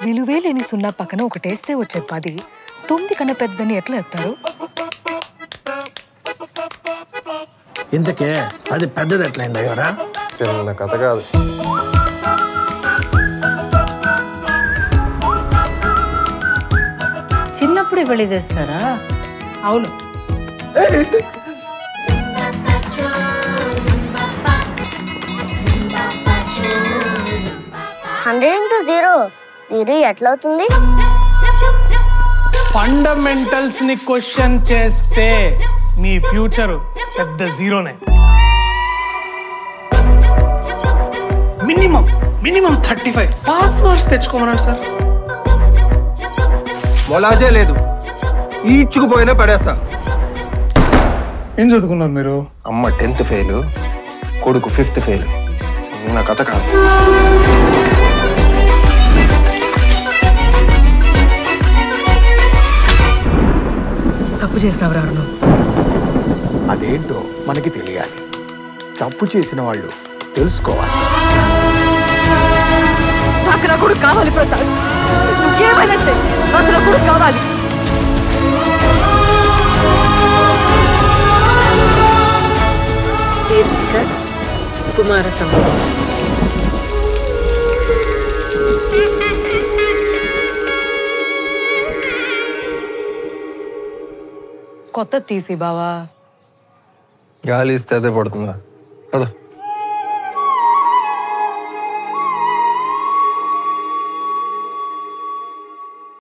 విలువే లేని సున్నా పక్కన ఒకటేస్తే వచ్చే 10 9 కన్నా పెద్దని ఎట్లా ఎత్తారు? ఇంతకే అది పెద్దది ఎట్లయింది అయ్యారా? చిన్న కథ కాదు. చిన్నప్పుడే పెళ్లి చేస్తారా? అవును. ఎట్లా అవుతుంది? ఫండమెంటల్స్ ని క్వశ్చన్ చేస్తే మీ ఫ్యూచర్ పెద్ద జీరోనే. మినిమం 35 పాస్ మార్క్స్ తెచ్చుకోమన్నాడు సార్. మొలాజే లేదు, ఈడ్చుకుపోయినా పడేస్తా. ఏం చదువుకున్నారు మీరు? అమ్మ 10th ఫెయిల్, కొడుకు 5th ఫెయిల్. చిన్న కథ కాదు. తప్పు చేసినవరా? అదేంటో మనకి తెలియాలి. తప్పు చేసిన వాళ్ళు తెలుసుకోవాలి. నాకు నా కొడుకు కావాలి ప్రసాద్, నువ్వేమైనా చెయ్యి, నాకు నా కొడుకు కావాలి. శీర్షిక కుమార సంభవం. కొత్త తీసి బావా. గాలి ఇస్తే అదే పడుతుందా? కదా.